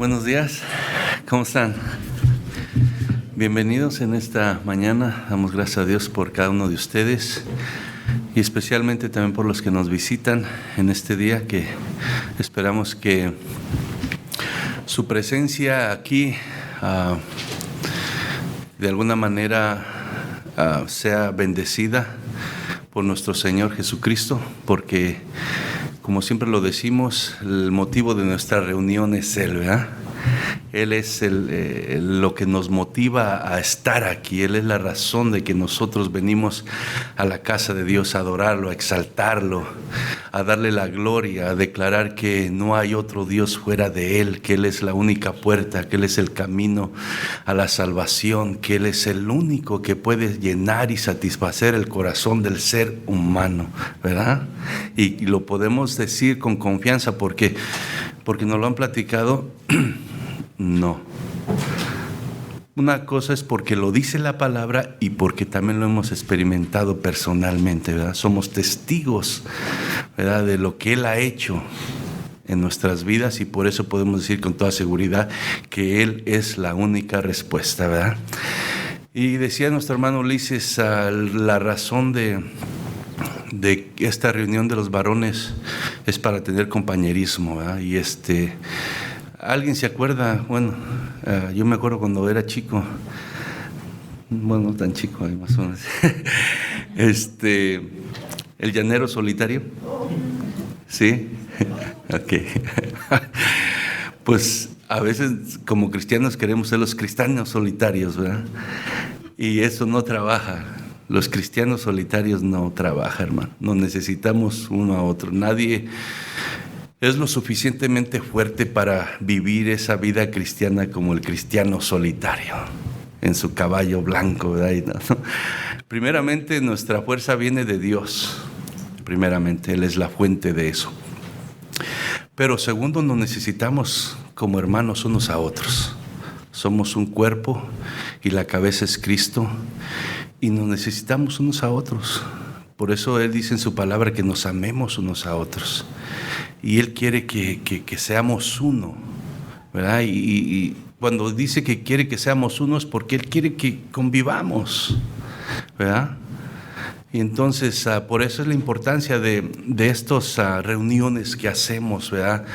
Buenos días, ¿cómo están? Bienvenidos en esta mañana. Damos gracias a Dios por cada uno de ustedes y especialmente también por los que nos visitan en este día, que esperamos que su presencia aquí de alguna manera sea bendecida por nuestro Señor Jesucristo, porque como siempre lo decimos, el motivo de nuestra reunión es Él, ¿verdad? Él es lo que nos motiva a estar aquí. Él es la razón de que nosotros venimos a la casa de Dios a adorarlo, a exaltarlo, a darle la gloria, a declarar que no hay otro Dios fuera de Él, que Él es la única puerta, que Él es el camino a la salvación, que Él es el único que puede llenar y satisfacer el corazón del ser humano, ¿verdad? Y lo podemos decir con confianza porque nos lo han platicado. No. Una cosa es porque lo dice la palabra y porque también lo hemos experimentado personalmente, ¿verdad? Somos testigos, ¿verdad?, de lo que Él ha hecho en nuestras vidas, y por eso podemos decir con toda seguridad que Él es la única respuesta, ¿verdad? Y decía nuestro hermano Ulises, la razón de esta reunión de los varones es para tener compañerismo, ¿verdad? Y ¿alguien se acuerda? Bueno, yo me acuerdo cuando era chico, bueno, no tan chico, más o menos, el llanero solitario, ¿sí? Ok. Pues a veces como cristianos queremos ser los cristianos solitarios, ¿verdad? Y eso no trabaja. Los cristianos solitarios no trabajan, hermano. Nos necesitamos uno a otro. Nadie es lo suficientemente fuerte para vivir esa vida cristiana como el cristiano solitario, en su caballo blanco, ¿verdad? Primeramente, nuestra fuerza viene de Dios. Primeramente, Él es la fuente de eso. Pero segundo, nos necesitamos como hermanos unos a otros. Somos un cuerpo y la cabeza es Cristo, y nos necesitamos unos a otros. Por eso Él dice en su palabra que nos amemos unos a otros. Y Él quiere que seamos uno, ¿verdad? Y cuando dice que quiere que seamos uno es porque Él quiere que convivamos, ¿verdad? Y entonces, por eso es la importancia de estas reuniones que hacemos, ¿verdad?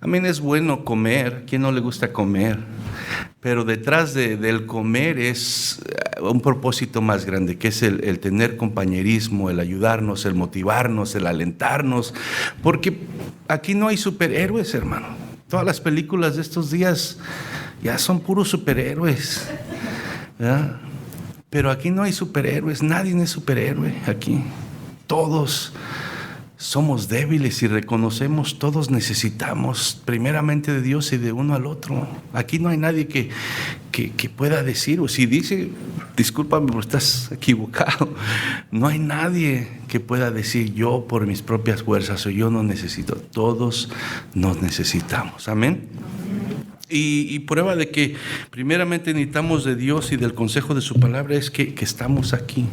A mí es bueno comer, ¿quién no le gusta comer? Pero detrás del comer es un propósito más grande, que es el tener compañerismo, el ayudarnos, el motivarnos, el alentarnos, porque aquí no hay superhéroes, hermano. Todas las películas de estos días ya son puros superhéroes, ¿verdad? Pero aquí no hay superhéroes, nadie es superhéroe aquí. Todos somos débiles y reconocemos, todos necesitamos primeramente de Dios y de uno al otro. Aquí no hay nadie que pueda decir, o si dice, discúlpame, pero estás equivocado. No hay nadie que pueda decir, yo por mis propias fuerzas o yo no necesito. Todos nos necesitamos. Amén. Y prueba de que primeramente necesitamos de Dios y del consejo de su palabra es que estamos aquí,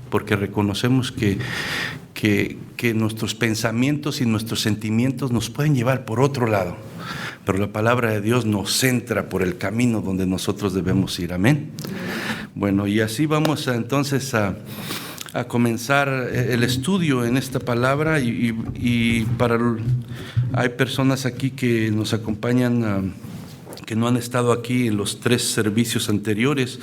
porque reconocemos que nuestros pensamientos y nuestros sentimientos nos pueden llevar por otro lado, pero la palabra de Dios nos centra por el camino donde nosotros debemos ir. Amén. Bueno, y así vamos entonces a comenzar el estudio en esta palabra, hay personas aquí que nos acompañan que no han estado aquí en los 3 servicios anteriores.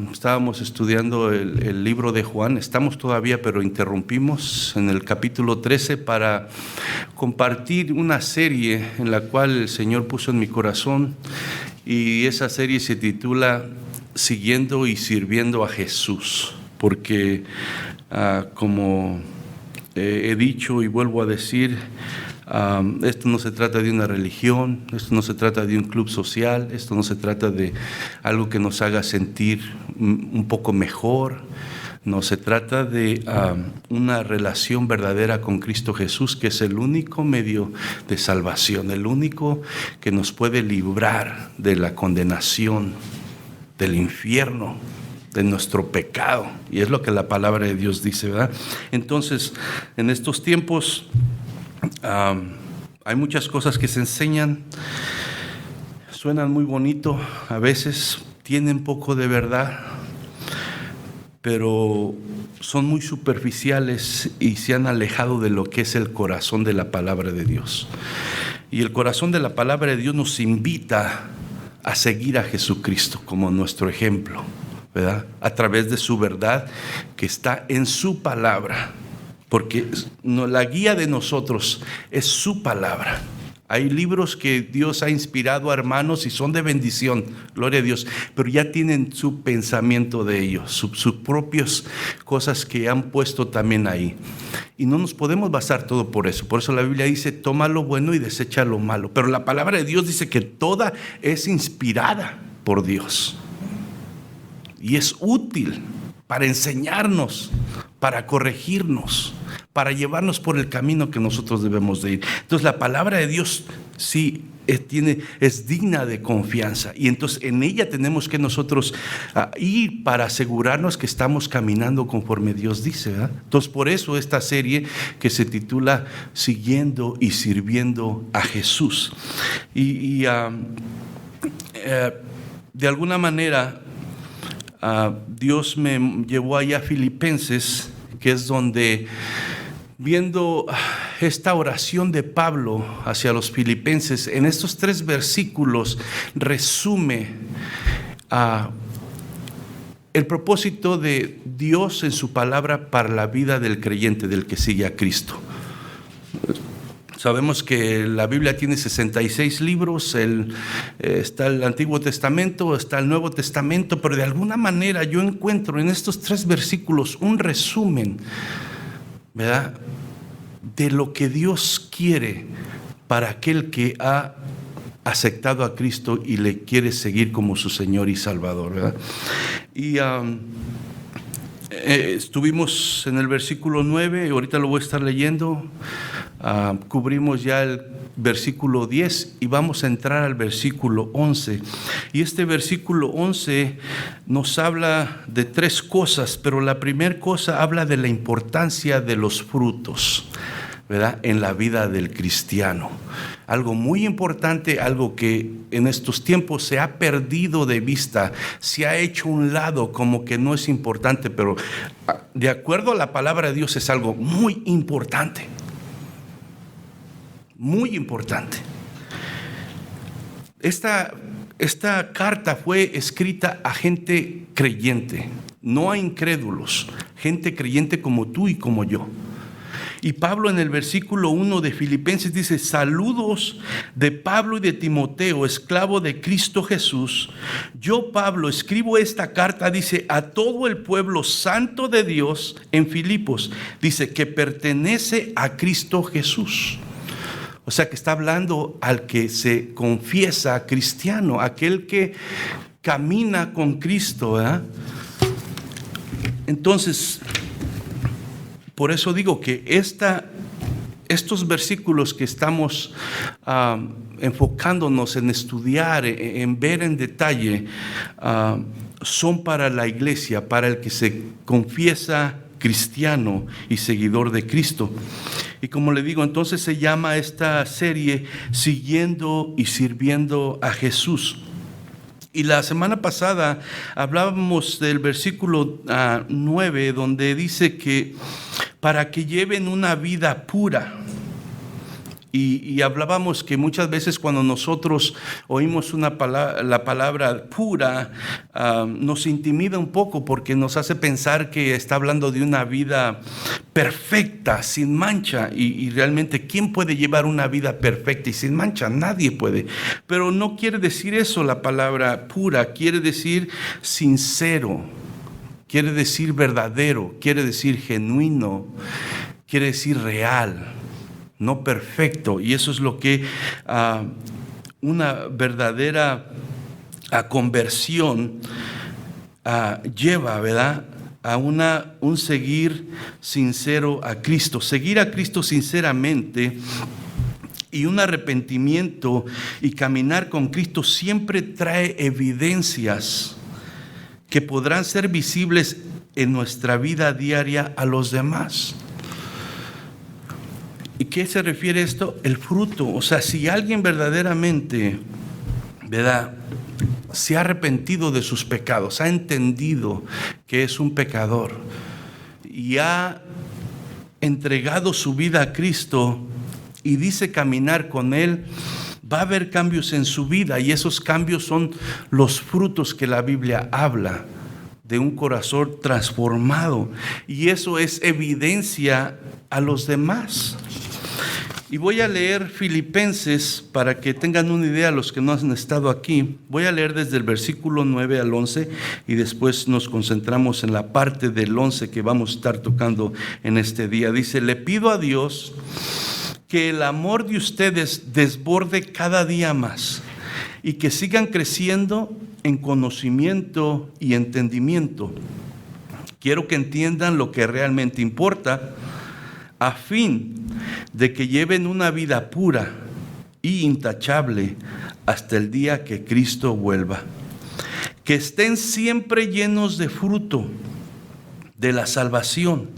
Estábamos estudiando el libro de Juan, estamos todavía, pero interrumpimos en el capítulo 13 para compartir una serie en la cual el Señor puso en mi corazón, y esa serie se titula Siguiendo y Sirviendo a Jesús, porque como he dicho y vuelvo a decir, esto no se trata de una religión, esto no se trata de un club social, esto no se trata de algo que nos haga sentir un poco mejor. No, se trata de una relación verdadera con Cristo Jesús, que es el único medio de salvación, el único que nos puede librar de la condenación, del infierno, de nuestro pecado. Y es lo que la palabra de Dios dice, ¿verdad? Entonces, en estos tiempos hay muchas cosas que se enseñan suenan muy bonito, a veces tienen poco de verdad, pero son muy superficiales y se han alejado de lo que es el corazón de la palabra de Dios. Y el corazón de la palabra de Dios nos invita a seguir a Jesucristo como nuestro ejemplo, ¿verdad? A través de su verdad que está en su palabra, porque la guía de nosotros es su palabra. Hay libros que Dios ha inspirado a hermanos y son de bendición, gloria a Dios, pero ya tienen su pensamiento de ellos, sus propias cosas que han puesto también ahí. Y no nos podemos basar todo por eso. Por eso la Biblia dice, toma lo bueno y desecha lo malo. Pero la palabra de Dios dice que toda es inspirada por Dios. Y es útil para enseñarnos, para corregirnos, para llevarnos por el camino que nosotros debemos de ir. Entonces la palabra de Dios sí es digna de confianza, y entonces en ella tenemos que nosotros ir para asegurarnos que estamos caminando conforme Dios dice, ¿verdad? Entonces por eso esta serie que se titula Siguiendo y Sirviendo a Jesús. De alguna manera Dios me llevó allá a Filipenses, que es donde, viendo esta oración de Pablo hacia los filipenses, en estos 3 versículos resume el propósito de Dios en su palabra para la vida del creyente, del que sigue a Cristo. Sabemos que la Biblia tiene 66 libros, está el Antiguo Testamento, está el Nuevo Testamento, pero de alguna manera yo encuentro en estos 3 versículos un resumen, ¿verdad?, de lo que Dios quiere para aquel que ha aceptado a Cristo y le quiere seguir como su Señor y Salvador, ¿verdad? Y estuvimos en el versículo 9, ahorita lo voy a estar leyendo. Cubrimos ya el versículo 10 y vamos a entrar al versículo 11. Y este versículo 11 nos habla de 3 cosas, pero la primera cosa habla de la importancia de los frutos, ¿verdad?, en la vida del cristiano. Algo muy importante, algo que en estos tiempos se ha perdido de vista, se ha hecho a un lado como que no es importante, pero de acuerdo a la palabra de Dios es algo muy importante. Muy importante. Esta carta fue escrita a gente creyente, no a incrédulos, gente creyente como tú y como yo. Y Pablo en el versículo 1 de Filipenses dice: saludos de Pablo y de Timoteo, esclavo de Cristo Jesús. Yo, Pablo, escribo esta carta, dice, a todo el pueblo santo de Dios en Filipos, dice, que pertenece a Cristo Jesús. O sea que está hablando al que se confiesa cristiano, aquel que camina con Cristo, ¿verdad? Entonces, por eso digo que estos versículos que estamos enfocándonos en estudiar, en ver en detalle, son para la iglesia, para el que se confiesa cristiano y seguidor de Cristo. Y como le digo, entonces se llama esta serie Siguiendo y Sirviendo a Jesús. Y la semana pasada hablábamos del versículo 9, donde dice que para que lleven una vida pura. Y hablábamos que muchas veces cuando nosotros oímos la palabra pura, nos intimida un poco porque nos hace pensar que está hablando de una vida perfecta, sin mancha. Y realmente, ¿quién puede llevar una vida perfecta y sin mancha? Nadie puede. Pero no quiere decir eso la palabra pura, quiere decir sincero, quiere decir verdadero, quiere decir genuino, quiere decir real. No perfecto, y eso es lo que una verdadera conversión lleva, ¿verdad?, a un seguir sincero a Cristo. Seguir a Cristo sinceramente y un arrepentimiento y caminar con Cristo siempre trae evidencias que podrán ser visibles en nuestra vida diaria a los demás. ¿Y qué se refiere esto? El fruto. O sea, si alguien verdaderamente, ¿verdad?, se ha arrepentido de sus pecados, ha entendido que es un pecador y ha entregado su vida a Cristo y dice caminar con Él, va a haber cambios en su vida, y esos cambios son los frutos que la Biblia habla de un corazón transformado, y eso es evidencia a los demás. Y voy a leer Filipenses para que tengan una idea los que no han estado aquí. Voy a leer desde el versículo 9 al 11 y después nos concentramos en la parte del 11 que vamos a estar tocando en este día. Dice: le pido a Dios que el amor de ustedes desborde cada día más y que sigan creciendo en conocimiento y entendimiento. Quiero que entiendan lo que realmente importa, a fin de que lleven una vida pura y intachable hasta el día que Cristo vuelva. Que estén siempre llenos de fruto de la salvación,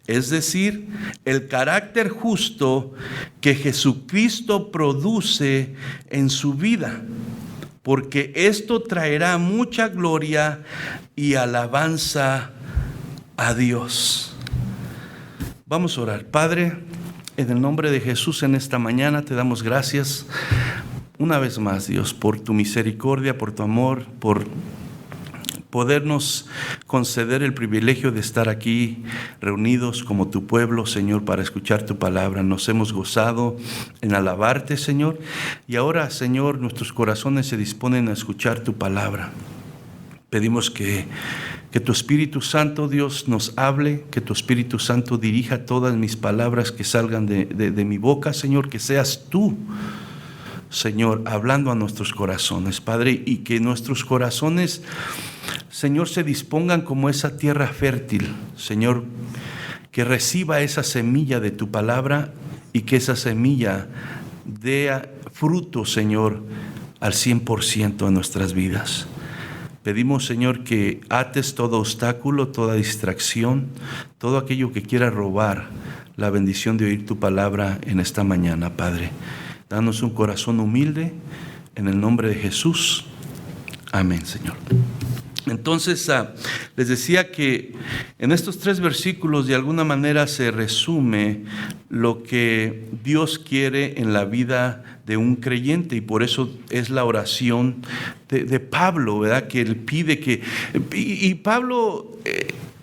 es decir, el carácter justo que Jesucristo produce en su vida, porque esto traerá mucha gloria y alabanza a Dios. Vamos a orar. Padre, en el nombre de Jesús, en esta mañana te damos gracias una vez más, Dios, por tu misericordia, por tu amor, por podernos conceder el privilegio de estar aquí reunidos como tu pueblo, Señor, para escuchar tu palabra. Nos hemos gozado en alabarte, Señor, y ahora, Señor, nuestros corazones se disponen a escuchar tu palabra. Pedimos que tu Espíritu Santo, Dios, nos hable, que tu Espíritu Santo dirija todas mis palabras que salgan de mi boca, Señor, que seas tú, Señor, hablando a nuestros corazones, Padre, y que nuestros corazones, Señor, se dispongan como esa tierra fértil, Señor, que reciba esa semilla de tu palabra y que esa semilla dé fruto, Señor, al 100% en nuestras vidas. Pedimos, Señor, que ates todo obstáculo, toda distracción, todo aquello que quiera robar la bendición de oír tu palabra en esta mañana, Padre. Danos un corazón humilde, en el nombre de Jesús. Amén, Señor. Entonces, les decía que en estos 3 versículos de alguna manera se resume lo que Dios quiere en la vida de un creyente, y por eso es la oración de Pablo, ¿verdad? Que él pide que... Y Pablo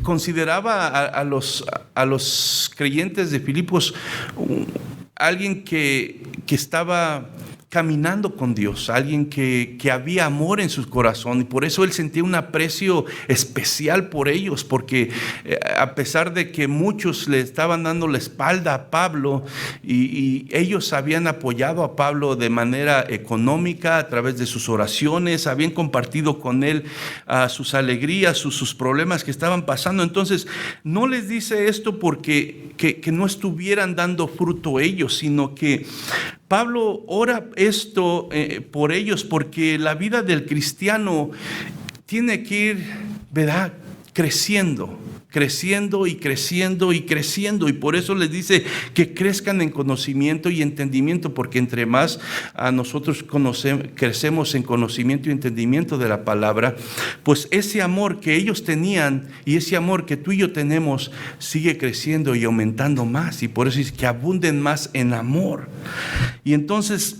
consideraba a los creyentes de Filipos alguien que estaba caminando con Dios, alguien que había amor en su corazón, y por eso él sentía un aprecio especial por ellos, porque a pesar de que muchos le estaban dando la espalda a Pablo, y ellos habían apoyado a Pablo de manera económica a través de sus oraciones, habían compartido con él sus alegrías, sus problemas que estaban pasando. Entonces no les dice esto porque que no estuvieran dando fruto ellos, sino que Pablo ora esto por ellos, porque la vida del cristiano tiene que ir, ¿verdad?, creciendo y creciendo y creciendo, y por eso les dice que crezcan en conocimiento y entendimiento, porque entre más a nosotros crecemos en conocimiento y entendimiento de la palabra, pues ese amor que ellos tenían y ese amor que tú y yo tenemos sigue creciendo y aumentando más, y por eso es que abunden más en amor. Y entonces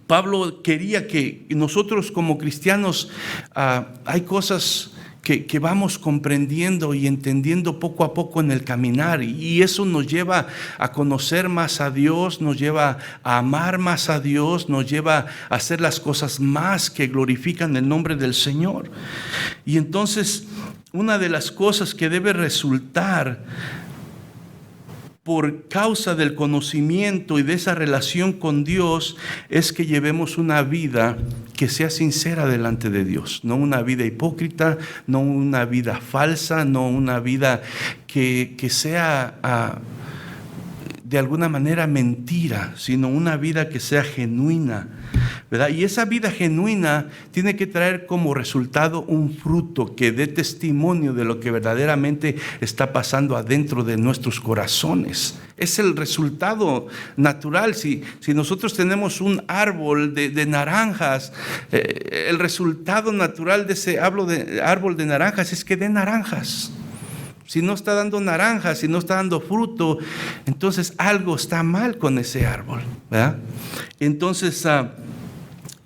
Pablo quería que nosotros como cristianos, hay cosas que vamos comprendiendo y entendiendo poco a poco en el caminar, y eso nos lleva a conocer más a Dios, nos lleva a amar más a Dios, nos lleva a hacer las cosas más que glorifican el nombre del Señor. Y entonces una de las cosas que debe resultar por causa del conocimiento y de esa relación con Dios es que llevemos una vida que sea sincera delante de Dios, no una vida hipócrita, no una vida falsa, no una vida que sea de alguna manera mentira, sino una vida que sea genuina, ¿verdad? Y esa vida genuina tiene que traer como resultado un fruto que dé testimonio de lo que verdaderamente está pasando adentro de nuestros corazones. Es el resultado natural. Si nosotros tenemos un árbol de naranjas, el resultado natural de ese árbol de naranjas es que dé naranjas. Si no está dando naranjas, si no está dando fruto, entonces algo está mal con ese árbol, ¿verdad? Entonces,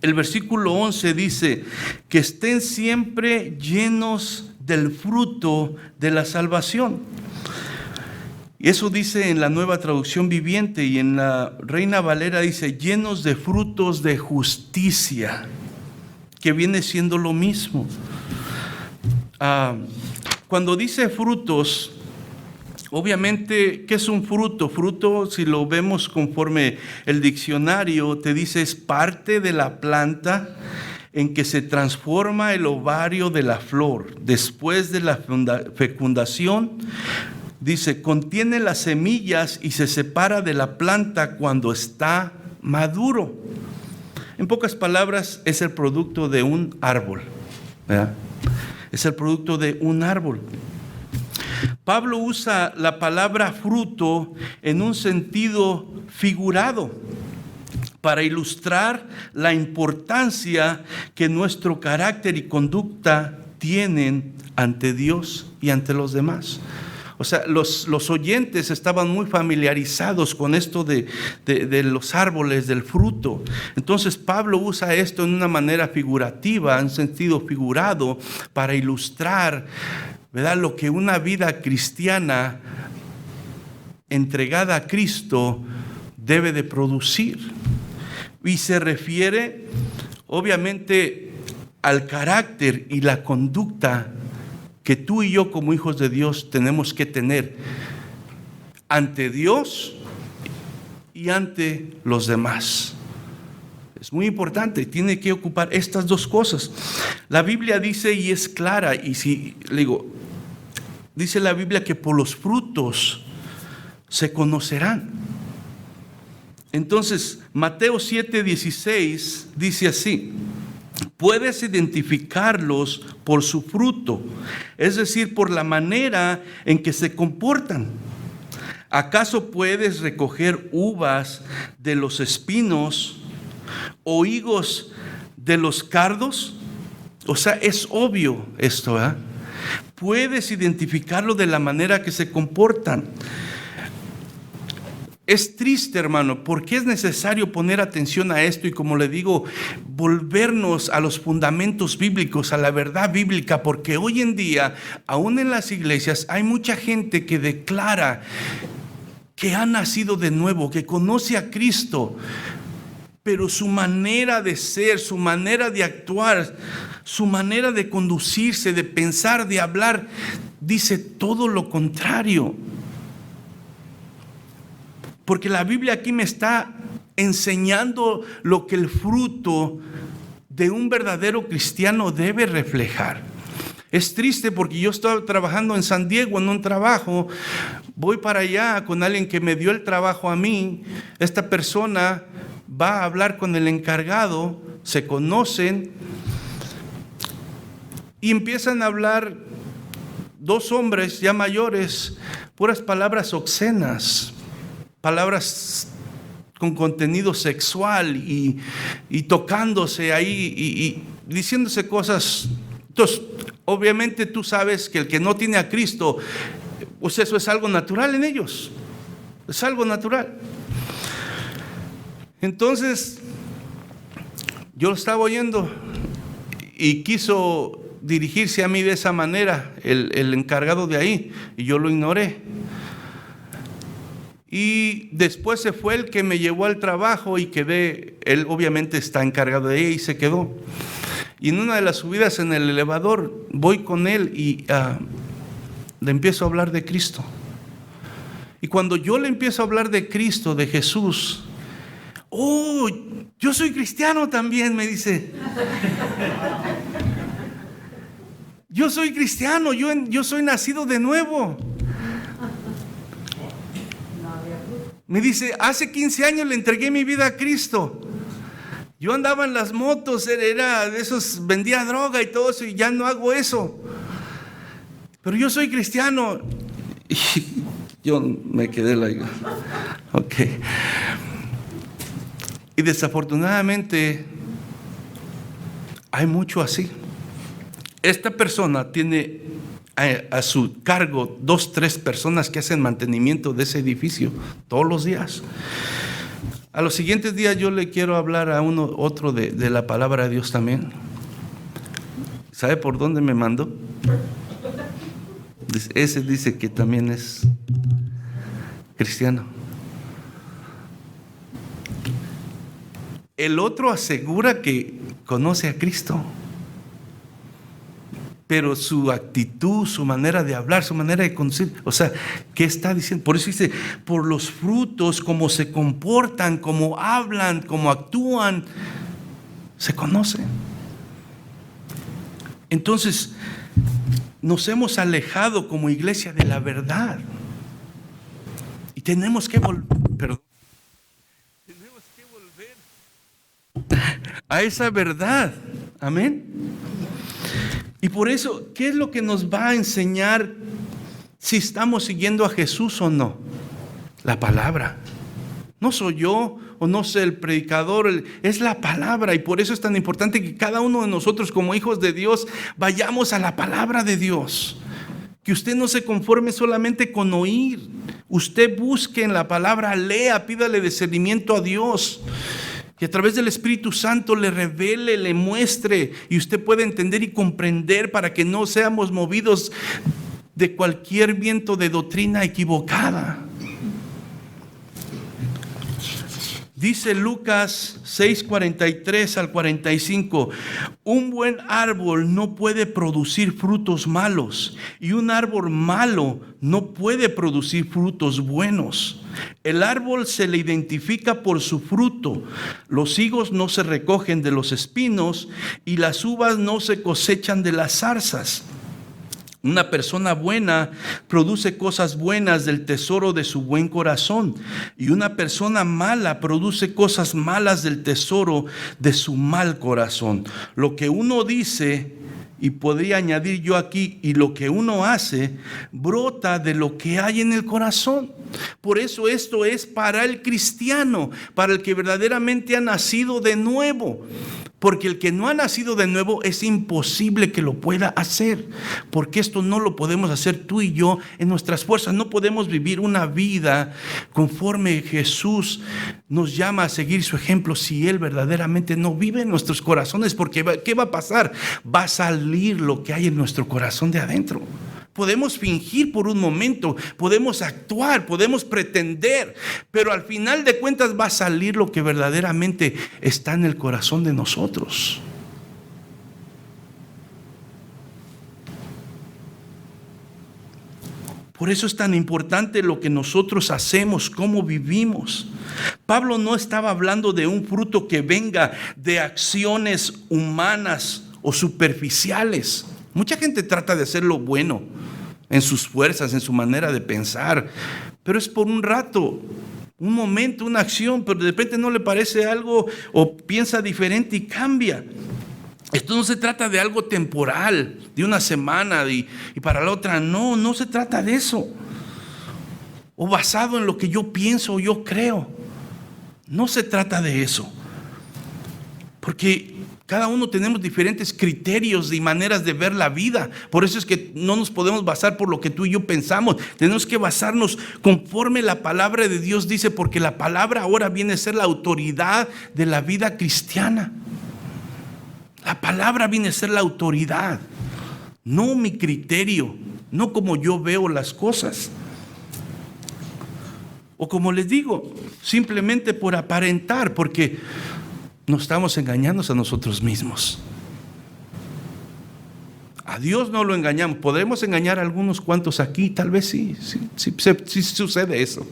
el versículo 11 dice que estén siempre llenos del fruto de la salvación. Y eso dice en la Nueva Traducción Viviente, y en la Reina Valera dice llenos de frutos de justicia, que viene siendo lo mismo. Cuando dice frutos, obviamente, ¿qué es un fruto? Fruto, si lo vemos conforme el diccionario, te dice es parte de la planta en que se transforma el ovario de la flor. Después de la fecundación, dice, contiene las semillas y se separa de la planta cuando está maduro. En pocas palabras, es el producto de un árbol, ¿verdad? Es el producto de un árbol. Pablo usa la palabra fruto en un sentido figurado para ilustrar la importancia que nuestro carácter y conducta tienen ante Dios y ante los demás. O sea, los oyentes estaban muy familiarizados con esto de los árboles, del fruto. Entonces Pablo usa esto en una manera figurativa, en sentido figurado, para ilustrar, ¿verdad?, lo que una vida cristiana entregada a Cristo debe de producir. Y se refiere, obviamente, al carácter y la conducta que tú y yo como hijos de Dios tenemos que tener ante Dios y ante los demás. Es muy importante, tiene que ocupar estas dos cosas. La Biblia dice, y es clara, y si le digo, dice la Biblia que por los frutos se conocerán. Entonces, Mateo 7:16 dice así: puedes identificarlos por su fruto, es decir, por la manera en que se comportan. ¿Acaso puedes recoger uvas de los espinos o higos de los cardos? O sea, es obvio esto, ¿eh? Puedes identificarlo de la manera que se comportan. Es triste, hermano, porque es necesario poner atención a esto y, como le digo, volvernos a los fundamentos bíblicos, a la verdad bíblica, porque hoy en día, aún en las iglesias, hay mucha gente que declara que ha nacido de nuevo, que conoce a Cristo, pero su manera de ser, su manera de actuar, su manera de conducirse, de pensar, de hablar, dice todo lo contrario. Porque la Biblia aquí me está enseñando lo que el fruto de un verdadero cristiano debe reflejar. Es triste porque yo estaba trabajando en San Diego en un trabajo, voy para allá con alguien que me dio el trabajo a mí, esta persona va a hablar con el encargado, se conocen y empiezan a hablar dos hombres ya mayores, puras palabras obscenas, palabras con contenido sexual y tocándose ahí y diciéndose cosas. Entonces, obviamente tú sabes que el que no tiene a Cristo, pues eso es algo natural en ellos, es algo natural. Entonces, yo lo estaba oyendo y quiso dirigirse a mí de esa manera, el encargado de ahí, y yo lo ignoré. Y después se fue el que me llevó al trabajo y quedé, él obviamente está encargado de ella y se quedó. Y en una de las subidas en el elevador voy con él y le empiezo a hablar de Cristo. Y cuando yo le empiezo a hablar de Cristo, de Jesús, oh, yo soy cristiano también, me dice. Yo soy cristiano, yo soy nacido de nuevo. Me dice, hace 15 años le entregué mi vida a Cristo. Yo andaba en las motos, era de esos, vendía droga y todo eso, y ya no hago eso. Pero yo soy cristiano. Y yo me quedé ok. Y desafortunadamente hay mucho así. Esta persona tiene a su cargo 2, 3 personas que hacen mantenimiento de ese edificio todos los días. A los siguientes días yo le quiero hablar a otro de la palabra de Dios también. ¿Sabe por dónde me mandó? Ese dice que también es cristiano. El otro asegura que conoce a Cristo, pero su actitud, su manera de hablar, su manera de conducir, o sea, ¿qué está diciendo? Por eso dice, por los frutos, cómo se comportan, cómo hablan, cómo actúan, se conocen. Entonces, nos hemos alejado como iglesia de la verdad. Y tenemos que volver a esa verdad. Amén. Y por eso, ¿qué es lo que nos va a enseñar si estamos siguiendo a Jesús o no? La palabra. No soy yo o no sé el predicador, es la palabra. Y por eso es tan importante que cada uno de nosotros como hijos de Dios vayamos a la palabra de Dios. Que usted no se conforme solamente con oír. Usted busque en la palabra, lea, pídale discernimiento a Dios. Que a través del Espíritu Santo le revele, le muestre y usted pueda entender y comprender para que no seamos movidos de cualquier viento de doctrina equivocada. Dice Lucas 6:43 al 45, un buen árbol no puede producir frutos malos y un árbol malo no puede producir frutos buenos. El árbol se le identifica por su fruto. Los higos no se recogen de los espinos y las uvas no se cosechan de las zarzas. Una persona buena produce cosas buenas del tesoro de su buen corazón, y una persona mala produce cosas malas del tesoro de su mal corazón. Lo que uno dice, y podría añadir yo aquí, y lo que uno hace, brota de lo que hay en el corazón. Por eso esto es para el cristiano, para el que verdaderamente ha nacido de nuevo. Porque el que no ha nacido de nuevo es imposible que lo pueda hacer. Porque esto no lo podemos hacer tú y yo en nuestras fuerzas. No podemos vivir una vida conforme Jesús nos llama a seguir su ejemplo si Él verdaderamente no vive en nuestros corazones. Porque ¿qué va a pasar? Va a salir lo que hay en nuestro corazón de adentro. Podemos fingir por un momento, podemos actuar, podemos pretender, pero al final de cuentas va a salir lo que verdaderamente está en el corazón de nosotros. Por eso es tan importante lo que nosotros hacemos, cómo vivimos. Pablo no estaba hablando de un fruto que venga de acciones humanas o superficiales. Mucha gente trata de hacer lo bueno en sus fuerzas, en su manera de pensar, pero es por un rato, un momento, una acción, pero de repente no le parece algo o piensa diferente y cambia. Esto no se trata de algo temporal, de una semana y para la otra, no se trata de eso. O basado en lo que yo pienso o yo creo. No se trata de eso. Porque cada uno tenemos diferentes criterios y maneras de ver la vida. Por eso es que no nos podemos basar por lo que tú y yo pensamos. Tenemos que basarnos conforme la palabra de Dios dice, porque la palabra ahora viene a ser la autoridad de la vida cristiana. La palabra viene a ser la autoridad, no mi criterio, no como yo veo las cosas. O como les digo, simplemente por aparentar, porque nos estamos engañando a nosotros mismos. A Dios no lo engañamos. Podremos engañar a algunos cuantos aquí, tal vez sí sucede eso.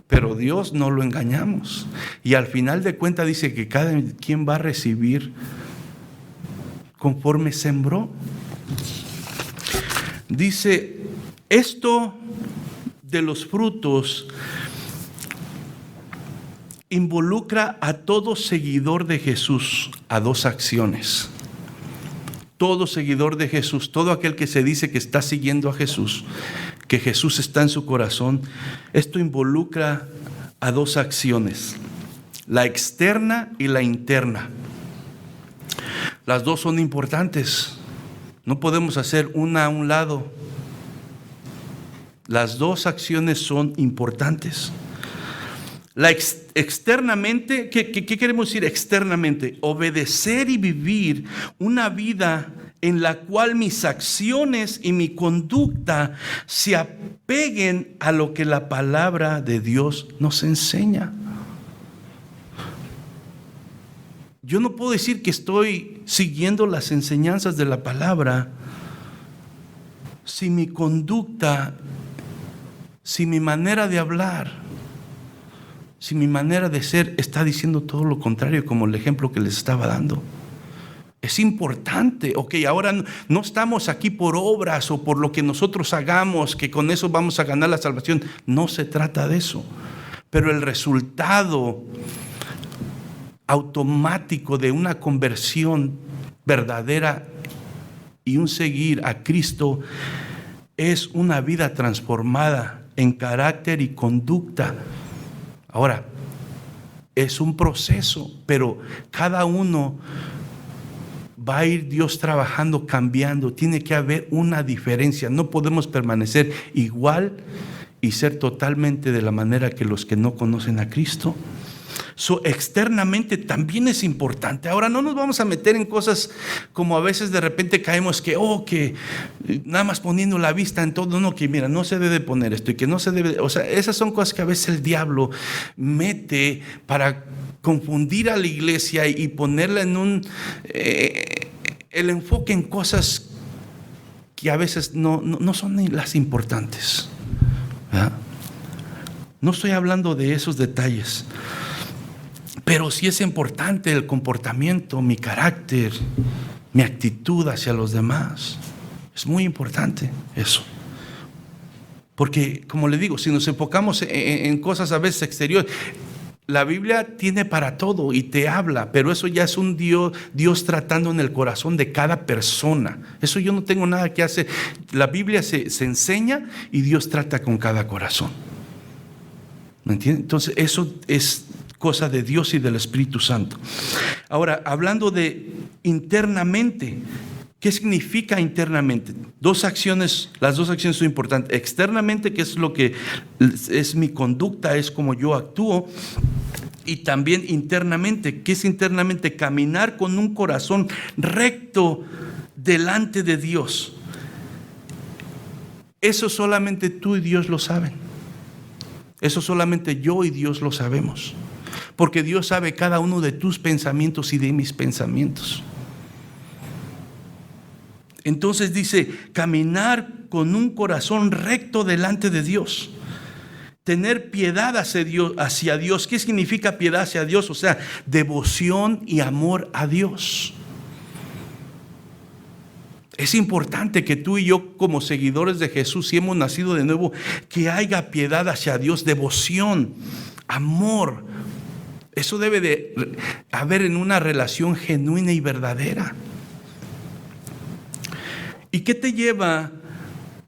Pero Dios no lo engañamos. Y al final de cuentas dice que cada quien va a recibir conforme sembró. Dice, esto de los frutos involucra a todo seguidor de Jesús a dos acciones. Todo seguidor de Jesús, todo aquel que se dice que está siguiendo a Jesús, que Jesús está en su corazón, esto involucra a dos acciones, la externa y la interna. Las dos son importantes, no podemos hacer una a un lado. Las dos acciones son importantes. Externamente, ¿qué queremos decir externamente? Obedecer y vivir una vida en la cual mis acciones y mi conducta se apeguen a lo que la palabra de Dios nos enseña. Yo no puedo decir que estoy siguiendo las enseñanzas de la palabra si mi conducta, si mi manera de hablar, si mi manera de ser está diciendo todo lo contrario, como el ejemplo que les estaba dando. Es importante, ahora no estamos aquí por obras o por lo que nosotros hagamos, que con eso vamos a ganar la salvación. No se trata de eso. Pero el resultado automático de una conversión verdadera y un seguir a Cristo es una vida transformada en carácter y conducta. Ahora, es un proceso, pero cada uno va a ir Dios trabajando, cambiando. Tiene que haber una diferencia. No podemos permanecer igual y ser totalmente de la manera que los que no conocen a Cristo. Externamente también es importante. Ahora, no nos vamos a meter en cosas como a veces de repente caemos que nada más poniendo la vista en todo, no, que mira, no se debe poner esto y que no se debe, esas son cosas que a veces el diablo mete para confundir a la iglesia y ponerla en el enfoque en cosas que a veces no son ni las importantes, ¿verdad? No estoy hablando de esos detalles. Pero sí es importante el comportamiento, mi carácter, mi actitud hacia los demás. Es muy importante eso. Porque, como le digo, si nos enfocamos en cosas a veces exteriores, la Biblia tiene para todo y te habla, pero eso ya es un Dios tratando en el corazón de cada persona. Eso yo no tengo nada que hacer. La Biblia se enseña y Dios trata con cada corazón. ¿Me entienden? Entonces, eso es cosa de Dios y del Espíritu Santo. Ahora, hablando de internamente, ¿qué significa internamente? Las dos acciones son importantes. Externamente, que es lo que es mi conducta, es como yo actúo. Y también internamente, ¿qué es internamente? Caminar con un corazón recto delante de Dios. Eso solamente tú y Dios lo saben. Eso solamente yo y Dios lo sabemos. Porque Dios sabe cada uno de tus pensamientos y de mis pensamientos. Entonces dice, caminar con un corazón recto delante de Dios. Tener piedad hacia Dios. ¿Qué significa piedad hacia Dios? O sea, devoción y amor a Dios. Es importante que tú y yo, como seguidores de Jesús, si hemos nacido de nuevo, que haya piedad hacia Dios, devoción, amor. Eso debe de haber en una relación genuina y verdadera. ¿Y qué te lleva?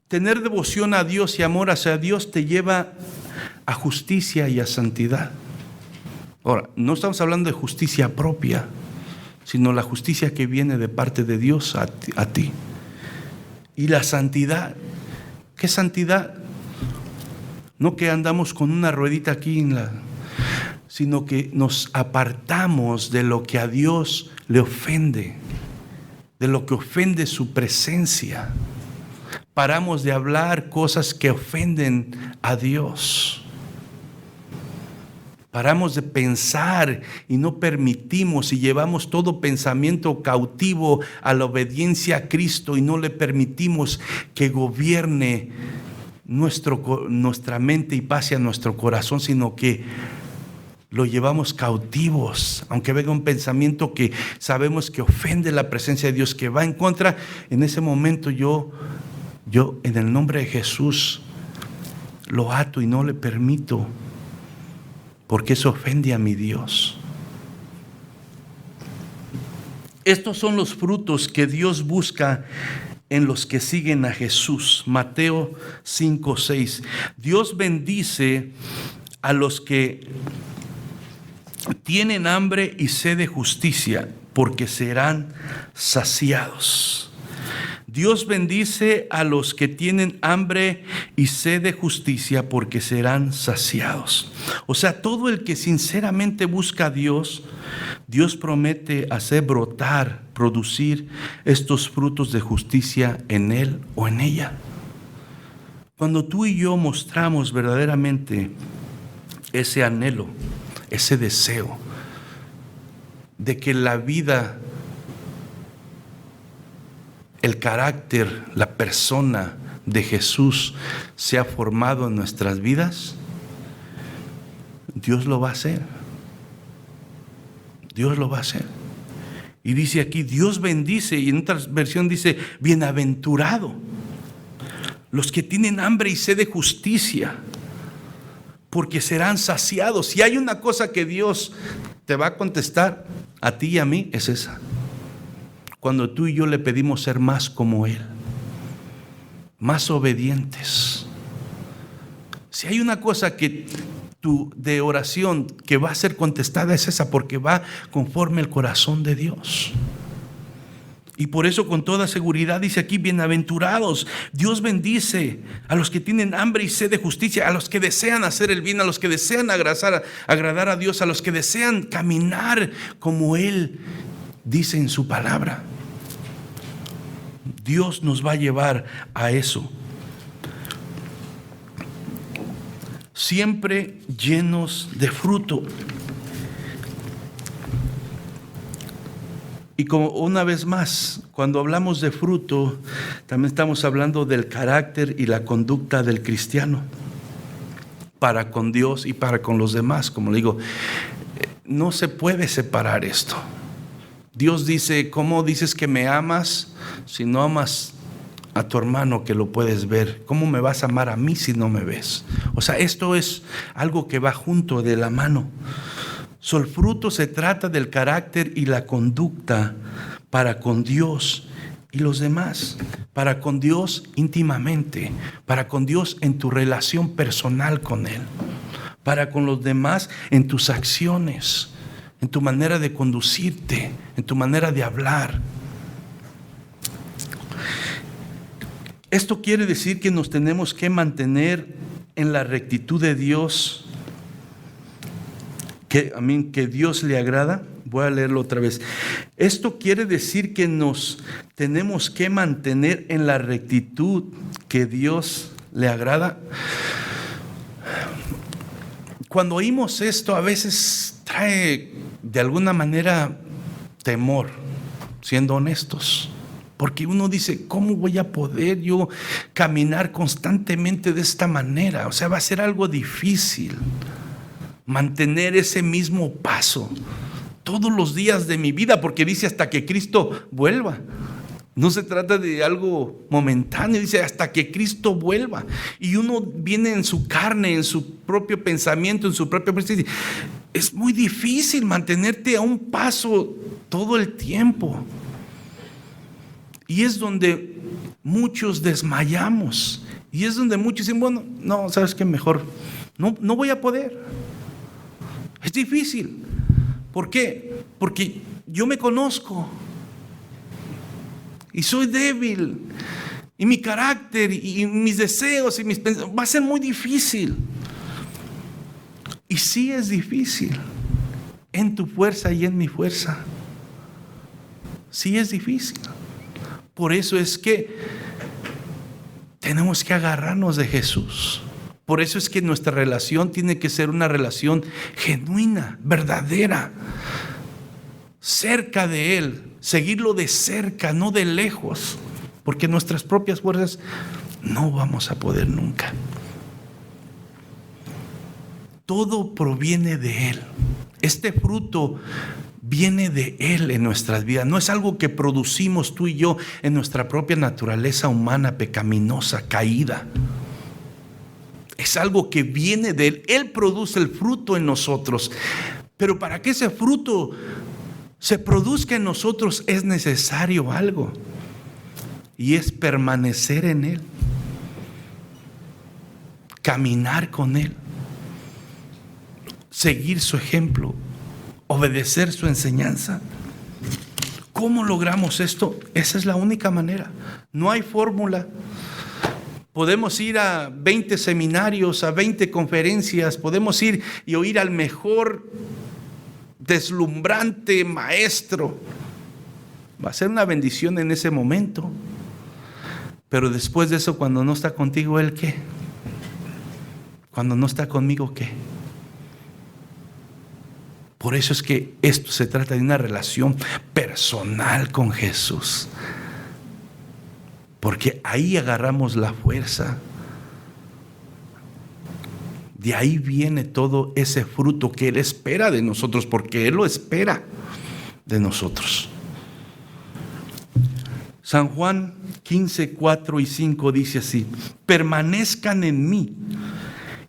Tener devoción a Dios y amor hacia Dios te lleva a justicia y a santidad. Ahora, no estamos hablando de justicia propia, sino la justicia que viene de parte de Dios a ti. Y la santidad. ¿Qué santidad? No que andamos con una ruedita aquí sino que nos apartamos de lo que a Dios le ofende, de lo que ofende su presencia. Paramos de hablar cosas que ofenden a Dios. Paramos de pensar y no permitimos y llevamos todo pensamiento cautivo a la obediencia a Cristo y no le permitimos que gobierne nuestra mente y pase a nuestro corazón, sino que lo llevamos cautivos, aunque venga un pensamiento que sabemos que ofende la presencia de Dios, que va en contra. En ese momento yo en el nombre de Jesús lo ato y no le permito porque eso ofende a mi Dios. Estos son los frutos que Dios busca en los que siguen a Jesús. Mateo 5:6. Dios bendice a los que tienen hambre y sed de justicia, porque serán saciados. Dios bendice a los que tienen hambre y sed de justicia, porque serán saciados. O sea, todo el que sinceramente busca a Dios, Dios promete hacer brotar, producir estos frutos de justicia en él o en ella. Cuando tú y yo mostramos verdaderamente ese anhelo, ese deseo de que la vida, el carácter, la persona de Jesús sea formado en nuestras vidas, Dios lo va a hacer. Dios lo va a hacer. Y dice aquí, Dios bendice, y en otra versión dice, bienaventurado los que tienen hambre y sed de justicia, porque serán saciados. Si hay una cosa que Dios te va a contestar a ti y a mí, es esa. Cuando tú y yo le pedimos ser más como Él, más obedientes. Si hay una cosa que de oración que va a ser contestada, es esa, porque va conforme el corazón de Dios. Y por eso con toda seguridad dice aquí, bienaventurados. Dios bendice a los que tienen hambre y sed de justicia, a los que desean hacer el bien, a los que desean agradar a Dios, a los que desean caminar como Él dice en su palabra. Dios nos va a llevar a eso. Siempre llenos de fruto. Y como una vez más, cuando hablamos de fruto, también estamos hablando del carácter y la conducta del cristiano para con Dios y para con los demás. Como le digo, no se puede separar esto. Dios dice, ¿cómo dices que me amas si no amas a tu hermano que lo puedes ver? ¿Cómo me vas a amar a mí si no me ves? O sea, esto es algo que va junto de la mano. El fruto se trata del carácter y la conducta para con Dios y los demás, para con Dios íntimamente, para con Dios en tu relación personal con Él, para con los demás en tus acciones, en tu manera de conducirte, en tu manera de hablar. Esto quiere decir que nos tenemos que mantener en la rectitud de Dios, que Dios le agrada. Voy a leerlo otra vez. Esto quiere decir que nos tenemos que mantener en la rectitud que Dios le agrada. Cuando oímos esto, a veces trae de alguna manera temor, siendo honestos. Porque uno dice, ¿cómo voy a poder yo caminar constantemente de esta manera? O sea, va a ser algo difícil mantener ese mismo paso todos los días de mi vida, porque dice hasta que Cristo vuelva. No se trata de algo momentáneo, dice hasta que Cristo vuelva. Y uno viene en su carne, en su propio pensamiento, en su propia presencia. Es muy difícil mantenerte a un paso todo el tiempo. Y es donde muchos desmayamos. Y es donde muchos dicen, bueno, no, ¿sabes qué? Mejor no voy a poder. Es difícil. ¿Por qué? Porque yo me conozco. Y soy débil. Y mi carácter y mis deseos y mis pensamientos va a ser muy difícil. Y sí es difícil. En tu fuerza y en mi fuerza. Sí es difícil. Por eso es que tenemos que agarrarnos de Jesús. Por eso es que nuestra relación tiene que ser una relación genuina, verdadera, cerca de Él, seguirlo de cerca, no de lejos, porque nuestras propias fuerzas no vamos a poder nunca. Todo proviene de Él. Este fruto viene de Él en nuestras vidas. No es algo que producimos tú y yo en nuestra propia naturaleza humana, pecaminosa, caída. Es algo que viene de Él. Él produce el fruto en nosotros. Pero para que ese fruto se produzca en nosotros es necesario algo. Y es permanecer en Él. Caminar con Él. Seguir su ejemplo. Obedecer su enseñanza. ¿Cómo logramos esto? Esa es la única manera. No hay fórmula. Podemos ir a 20 seminarios, a 20 conferencias, podemos ir y oír al mejor deslumbrante maestro. Va a ser una bendición en ese momento. Pero después de eso, cuando no está contigo, ¿él qué? Cuando no está conmigo, ¿qué? Por eso es que esto se trata de una relación personal con Jesús. Porque ahí agarramos la fuerza. De ahí viene todo ese fruto que Él espera de nosotros, porque Él lo espera de nosotros. San Juan 15, 4 y 5 dice así: permanezcan en mí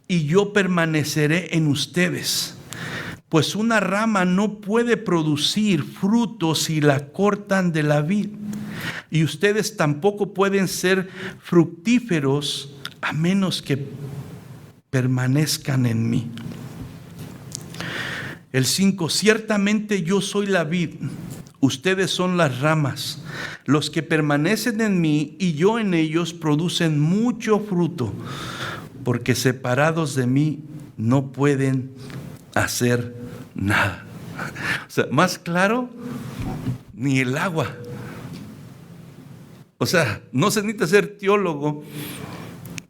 y yo permaneceré en ustedes. Pues una rama no puede producir fruto si la cortan de la vid. Y ustedes tampoco pueden ser fructíferos a menos que permanezcan en mí. El 5, ciertamente yo soy la vid, ustedes son las ramas. Los que permanecen en mí y yo en ellos producen mucho fruto, porque separados de mí no pueden hacer nada. O sea, más claro, ni el agua. O sea, no se necesita ser teólogo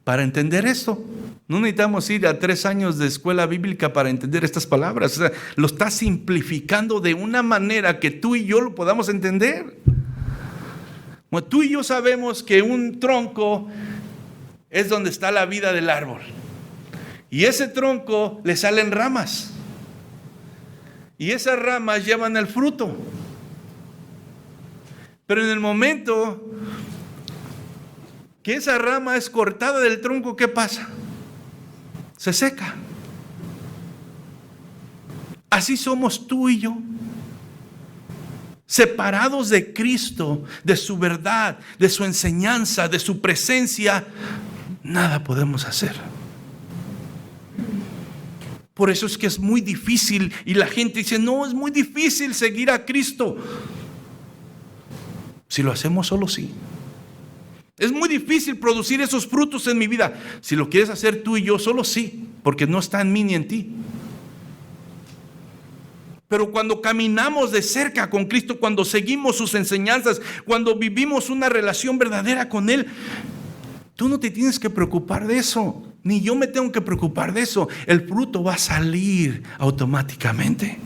para entender esto. No necesitamos ir a 3 años de escuela bíblica para entender estas palabras. O sea, lo está simplificando de una manera que tú y yo lo podamos entender. Bueno, tú y yo sabemos que un tronco es donde está la vida del árbol. Y ese tronco le salen ramas. Y esas ramas llevan el fruto. Pero en el momento que esa rama es cortada del tronco, ¿qué pasa? Se seca. Así somos tú y yo. Separados de Cristo, de su verdad, de su enseñanza, de su presencia, nada podemos hacer. Por eso es que es muy difícil y la gente dice, no, es muy difícil seguir a Cristo. Si lo hacemos solo sí. Es muy difícil producir esos frutos en mi vida. Si lo quieres hacer tú y yo, solo sí, porque no está en mí ni en ti. Pero cuando caminamos de cerca con Cristo, cuando seguimos sus enseñanzas, cuando vivimos una relación verdadera con Él, tú no te tienes que preocupar de eso, ni yo me tengo que preocupar de eso. El fruto va a salir automáticamente.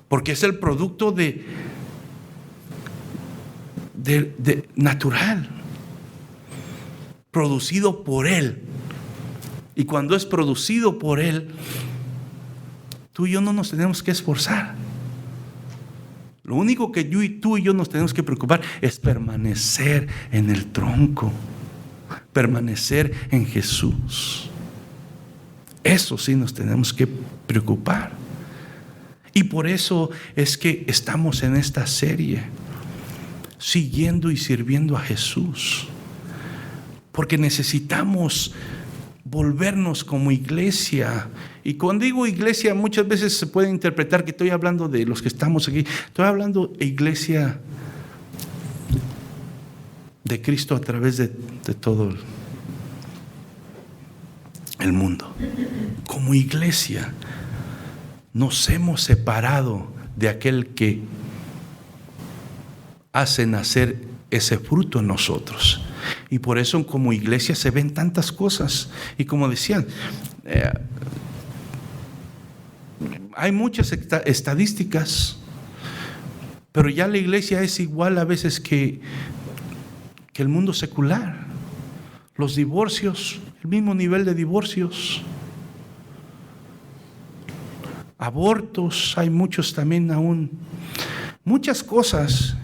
Porque es el producto de natural, producido por Él. Y cuando es producido por Él, tú y yo no nos tenemos que esforzar. Lo único que tú y yo nos tenemos que preocupar es permanecer en el tronco, permanecer en Jesús. Eso sí nos tenemos que preocupar. Y por eso es que estamos en esta serie, siguiendo y sirviendo a Jesús, porque necesitamos volvernos como iglesia. Y cuando digo iglesia, muchas veces se puede interpretar que estoy hablando de los que estamos aquí. Estoy hablando de iglesia de Cristo a través de todo el mundo. Como iglesia nos hemos separado de aquel que hace nacer ese fruto en nosotros. Y por eso como iglesia se ven tantas cosas. Y como decían, hay muchas estadísticas, pero ya la iglesia es igual a veces que el mundo secular. Los divorcios, el mismo nivel de divorcios. Abortos, hay muchos también aún. Muchas cosas.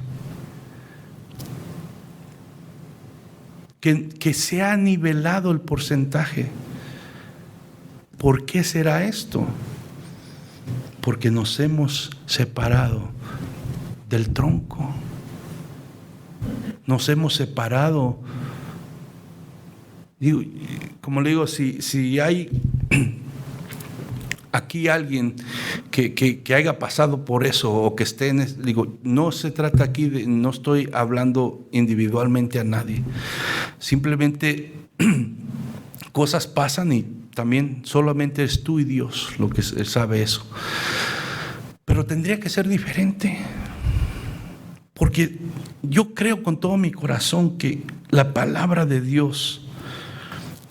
que se ha nivelado el porcentaje. ¿Por qué será esto? Porque nos hemos separado del tronco. Nos hemos separado. Digo, como le digo, si hay aquí alguien que haya pasado por eso o que esté en digo, no se trata aquí de, no estoy hablando individualmente a nadie. Simplemente cosas pasan y también solamente es tú y Dios lo que sabe eso. Pero tendría que ser diferente. Porque yo creo con todo mi corazón que la palabra de Dios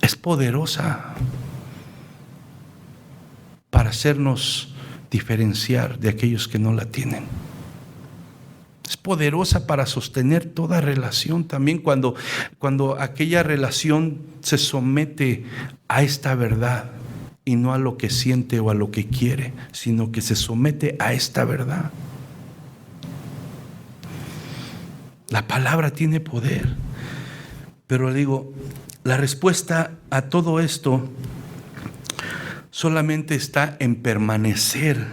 es poderosa para hacernos diferenciar de aquellos que no la tienen. Es poderosa para sostener toda relación, también cuando aquella relación se somete a esta verdad y no a lo que siente o a lo que quiere, sino que se somete a esta verdad. La palabra tiene poder, pero le digo, la respuesta a todo esto solamente está en permanecer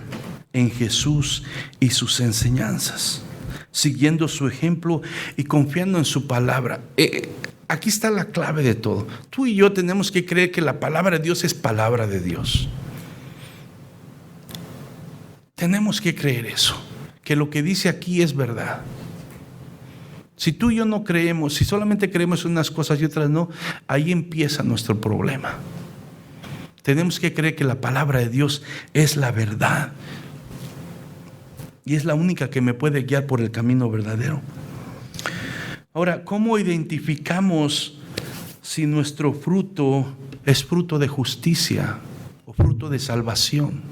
en Jesús y sus enseñanzas, siguiendo su ejemplo y confiando en su palabra. Aquí está la clave de todo. Tú y yo tenemos que creer que la palabra de Dios es palabra de Dios. Tenemos que creer eso, que lo que dice aquí es verdad. Si tú y yo no creemos, si solamente creemos en unas cosas y otras no, ahí empieza nuestro problema. Tenemos que creer que la palabra de Dios es la verdad y es la única que me puede guiar por el camino verdadero. Ahora, ¿cómo identificamos si nuestro fruto es fruto de justicia o fruto de salvación?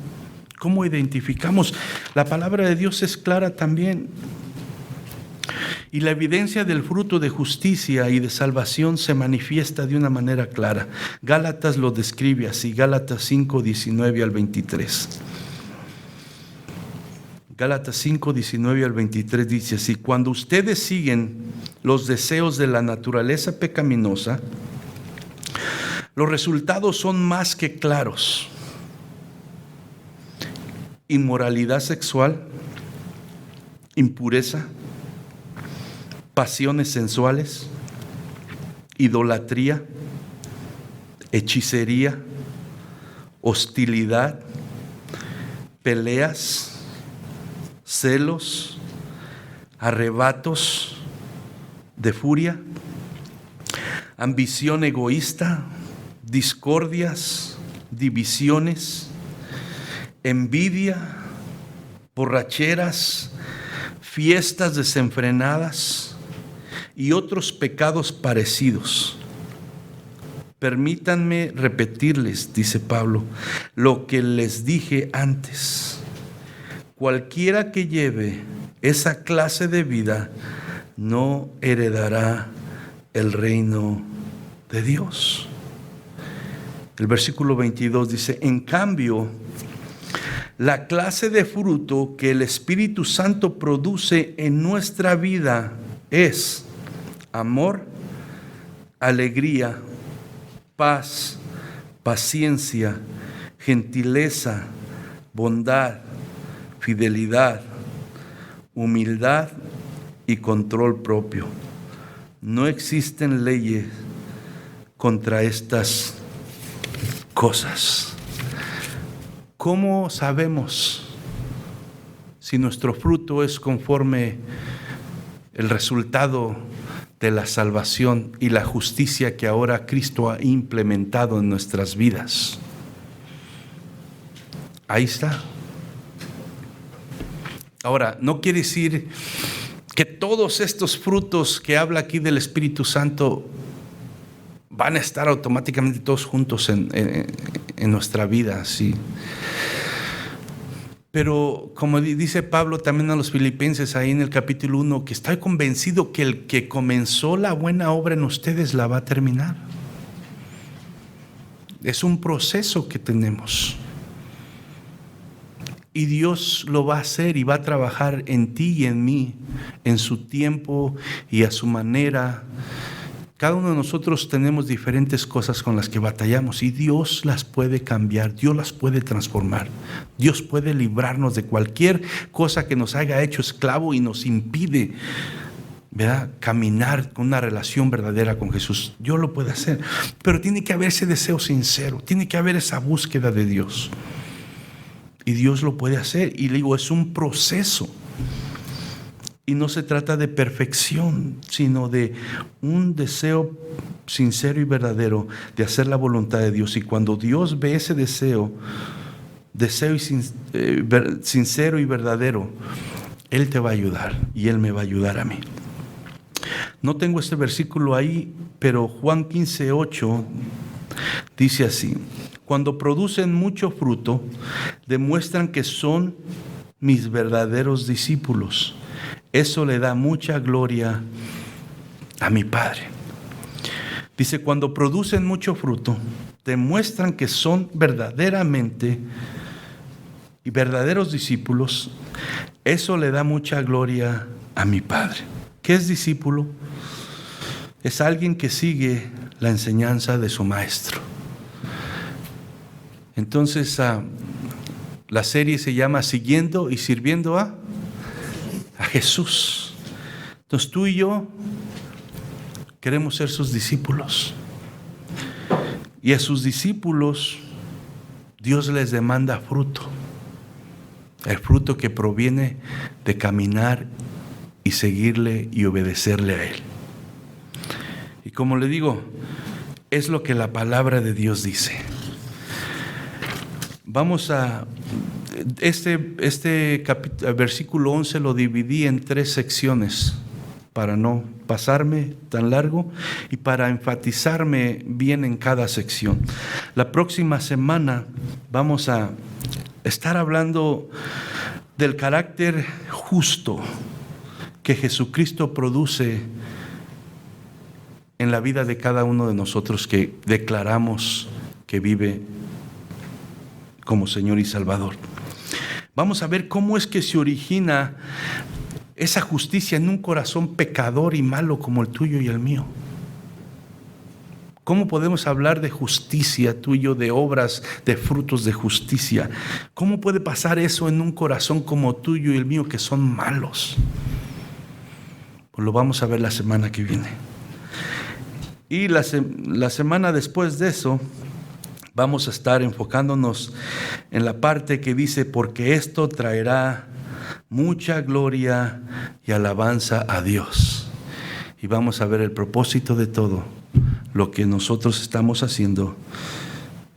¿Cómo identificamos? La palabra de Dios es clara también. Y la evidencia del fruto de justicia y de salvación se manifiesta de una manera clara. Gálatas lo describe así, Gálatas 5, 19 al 23. Gálatas 5, 19 al 23 dice así: cuando ustedes siguen los deseos de la naturaleza pecaminosa, los resultados son más que claros. Inmoralidad sexual, impureza, pasiones sensuales, idolatría, hechicería, hostilidad, peleas, celos, arrebatos de furia, ambición egoísta, discordias, divisiones, envidia, borracheras, fiestas desenfrenadas y otros pecados parecidos. Permítanme repetirles, dice Pablo, lo que les dije antes. Cualquiera que lleve esa clase de vida no heredará el reino de Dios. El versículo 22 dice: en cambio, la clase de fruto que el Espíritu Santo produce en nuestra vida es amor, alegría, paz, paciencia, gentileza, bondad, fidelidad, humildad y control propio. No existen leyes contra estas cosas. ¿Cómo sabemos si nuestro fruto es conforme el resultado de la salvación y la justicia que ahora Cristo ha implementado en nuestras vidas? Ahí está. Ahora, no quiere decir que todos estos frutos que habla aquí del Espíritu Santo van a estar automáticamente todos juntos en nuestra vida, sí. Pero como dice Pablo también a los Filipenses ahí en el capítulo 1, que estoy convencido que el que comenzó la buena obra en ustedes la va a terminar. Es un proceso que tenemos. Y Dios lo va a hacer y va a trabajar en ti y en mí, en su tiempo y a su manera. Cada uno de nosotros tenemos diferentes cosas con las que batallamos y Dios las puede cambiar, Dios las puede transformar. Dios puede librarnos de cualquier cosa que nos haya hecho esclavo y nos impide, ¿verdad?, caminar con una relación verdadera con Jesús. Dios lo puede hacer, pero tiene que haber ese deseo sincero, tiene que haber esa búsqueda de Dios. Y Dios lo puede hacer. Y le digo, es un proceso. Y no se trata de perfección, sino de un deseo sincero y verdadero de hacer la voluntad de Dios. Y cuando Dios ve ese deseo sincero y verdadero, Él te va a ayudar y Él me va a ayudar a mí. No tengo este versículo ahí, pero Juan 15:8 dice así: cuando producen mucho fruto, demuestran que son mis verdaderos discípulos. Eso le da mucha gloria a mi Padre. Dice, cuando producen mucho fruto, demuestran que son verdaderamente y verdaderos discípulos. Eso le da mucha gloria a mi Padre. ¿Qué es discípulo? Es alguien que sigue la enseñanza de su maestro. Entonces, la serie se llama Siguiendo y Sirviendo a Jesús. Entonces tú y yo queremos ser sus discípulos. Y a sus discípulos Dios les demanda fruto. El fruto que proviene de caminar y seguirle y obedecerle a Él. Y como le digo, es lo que la palabra de Dios dice. Vamos a... versículo 11 lo dividí en 3 secciones para no pasarme tan largo y para enfatizarme bien en cada sección. La próxima semana vamos a estar hablando del carácter justo que Jesucristo produce en la vida de cada uno de nosotros que declaramos que vive como Señor y Salvador. Vamos a ver cómo es que se origina esa justicia en un corazón pecador y malo como el tuyo y el mío. ¿Cómo podemos hablar de justicia tú y yo, de obras, de frutos de justicia? ¿Cómo puede pasar eso en un corazón como tuyo y el mío que son malos? Pues lo vamos a ver la semana que viene. Y la semana después de eso vamos a estar enfocándonos en la parte que dice, porque esto traerá mucha gloria y alabanza a Dios. Y vamos a ver el propósito de todo. Lo que nosotros estamos haciendo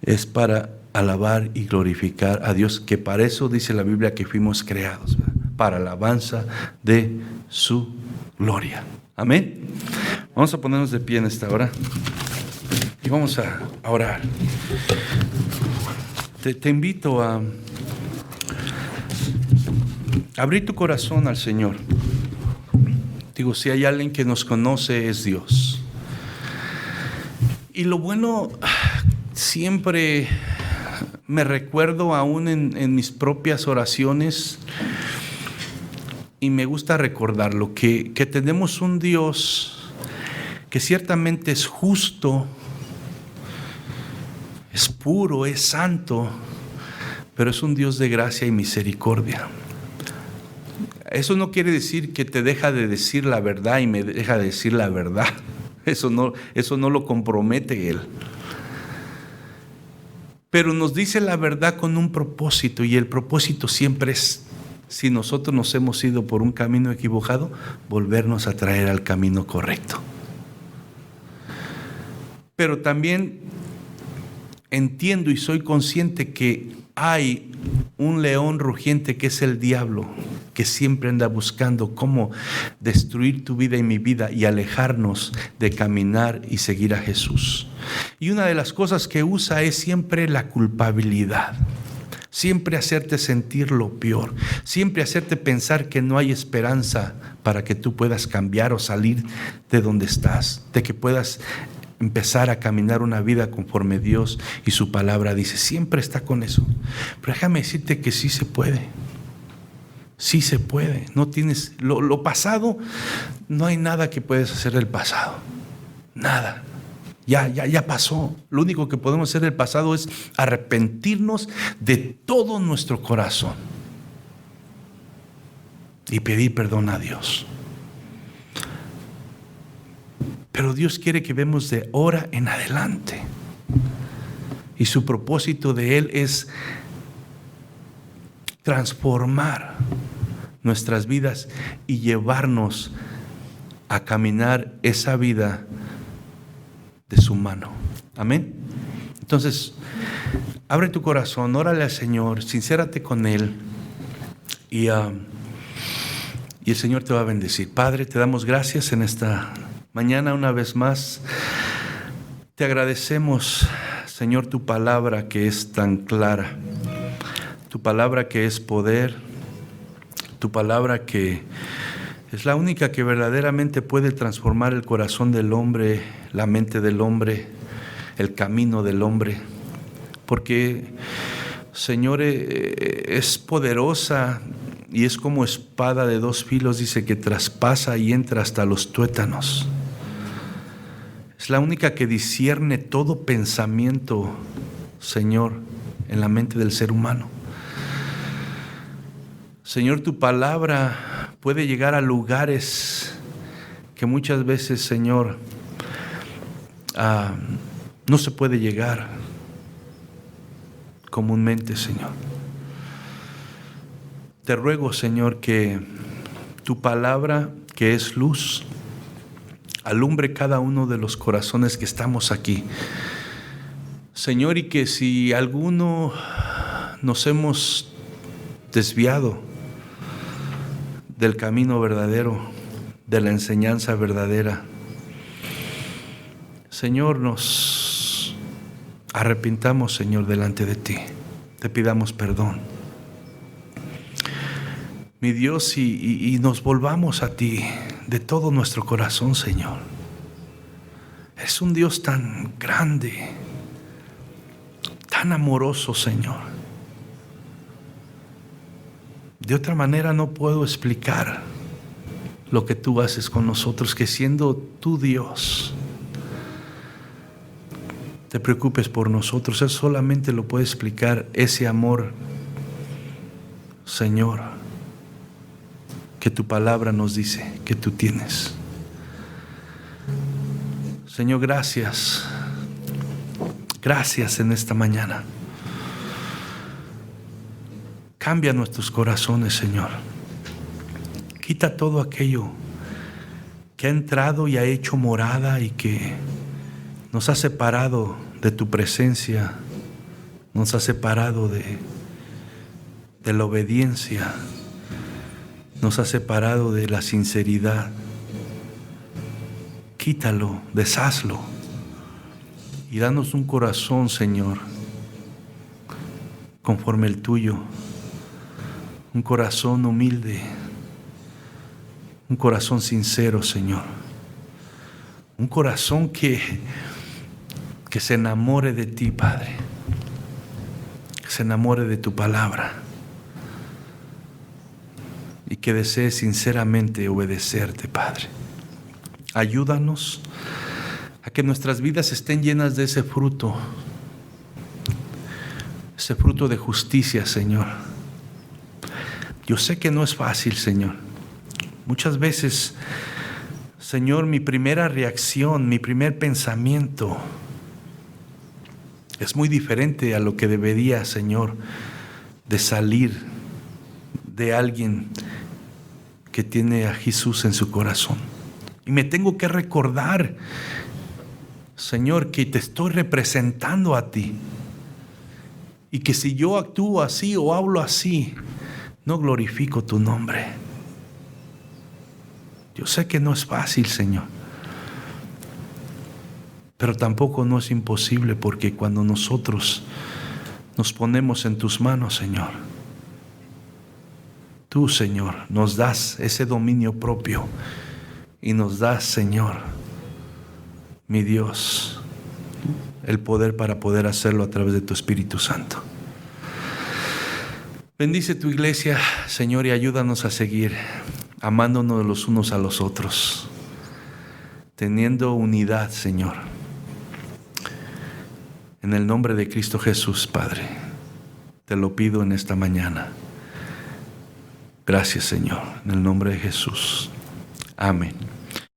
es para alabar y glorificar a Dios, que para eso dice la Biblia que fuimos creados, ¿verdad?, para alabanza de su gloria. Amén. Vamos a ponernos de pie en esta hora y vamos a orar. Te invito a abrir tu corazón al Señor. Digo, si hay alguien que nos conoce, es Dios. Y lo bueno, siempre me recuerdo aún en mis propias oraciones, y me gusta recordarlo, que tenemos un Dios que ciertamente es justo, es puro, es santo, pero es un Dios de gracia y misericordia. Eso no quiere decir que te deja de decir la verdad y me deja de decir la verdad. Eso no lo compromete Él. Pero nos dice la verdad con un propósito, y el propósito siempre es, si nosotros nos hemos ido por un camino equivocado, volvernos a traer al camino correcto. Pero también entiendo y soy consciente que hay un león rugiente que es el diablo, que siempre anda buscando cómo destruir tu vida y mi vida y alejarnos de caminar y seguir a Jesús. Y una de las cosas que usa es siempre la culpabilidad. Siempre hacerte sentir lo peor, siempre hacerte pensar que no hay esperanza para que tú puedas cambiar o salir de donde estás, de que puedas empezar a caminar una vida conforme Dios y su palabra dice. Siempre está con eso. Pero déjame decirte que sí se puede. Sí se puede. No tienes lo pasado, no hay nada que puedes hacer del pasado. Nada. Ya pasó. Lo único que podemos hacer del pasado es arrepentirnos de todo nuestro corazón y pedir perdón a Dios. Pero Dios quiere que vemos de ahora en adelante. Y su propósito de Él es transformar nuestras vidas y llevarnos a caminar esa vida de su mano. Amén. Entonces, abre tu corazón, órale al Señor, sincérate con Él y el Señor te va a bendecir. Padre, te damos gracias en esta mañana una vez más. Te agradecemos, Señor, tu palabra que es tan clara, tu palabra que es poder, tu palabra que es la única que verdaderamente puede transformar el corazón del hombre, la mente del hombre, el camino del hombre. Porque, Señor, es poderosa y es como espada de dos filos, dice, que traspasa y entra hasta los tuétanos. Es la única que discierne todo pensamiento, Señor, en la mente del ser humano. Señor, tu palabra puede llegar a lugares que muchas veces, Señor, no se puede llegar comúnmente, Señor. Te ruego, Señor, que tu palabra, que es luz, alumbre cada uno de los corazones que estamos aquí. Señor, y que si alguno nos hemos desviado del camino verdadero, de la enseñanza verdadera, Señor, nos arrepintamos, Señor, delante de ti. Te pidamos perdón, mi Dios, y nos volvamos a ti de todo nuestro corazón, Señor. Es un Dios tan grande, tan amoroso, Señor. De otra manera no puedo explicar lo que tú haces con nosotros, que siendo tú Dios, te preocupes por nosotros. Eso solamente lo puede explicar ese amor, Señor, que tu palabra nos dice que tú tienes. Señor, gracias. Gracias en esta mañana. Cambia nuestros corazones, Señor. Quita todo aquello que ha entrado y ha hecho morada y que nos ha separado de tu presencia, nos ha separado de la obediencia, nos ha separado de la sinceridad. Quítalo, deshazlo y danos un corazón, Señor, conforme el tuyo, un corazón humilde, un corazón sincero, Señor, un corazón que se enamore de ti, Padre, que se enamore de tu palabra y que desee sinceramente obedecerte, Padre. Ayúdanos a que nuestras vidas estén llenas de ese fruto de justicia, Señor. Yo sé que no es fácil, Señor. Muchas veces, Señor, mi primera reacción, mi primer pensamiento es muy diferente a lo que debería, Señor, de salir de alguien que tiene a Jesús en su corazón. Y me tengo que recordar, Señor, que te estoy representando a ti. Y que si yo actúo así o hablo así, no glorifico tu nombre. Yo sé que no es fácil, Señor. Pero tampoco no es imposible, porque cuando nosotros nos ponemos en tus manos, Señor, tú, Señor, nos das ese dominio propio y nos das, Señor, mi Dios, el poder para poder hacerlo a través de tu Espíritu Santo. Bendice tu iglesia, Señor, y ayúdanos a seguir amándonos los unos a los otros. teniendo unidad, Señor. En el nombre de Cristo Jesús, Padre, te lo pido en esta mañana. Gracias, Señor, en el nombre de Jesús. Amén.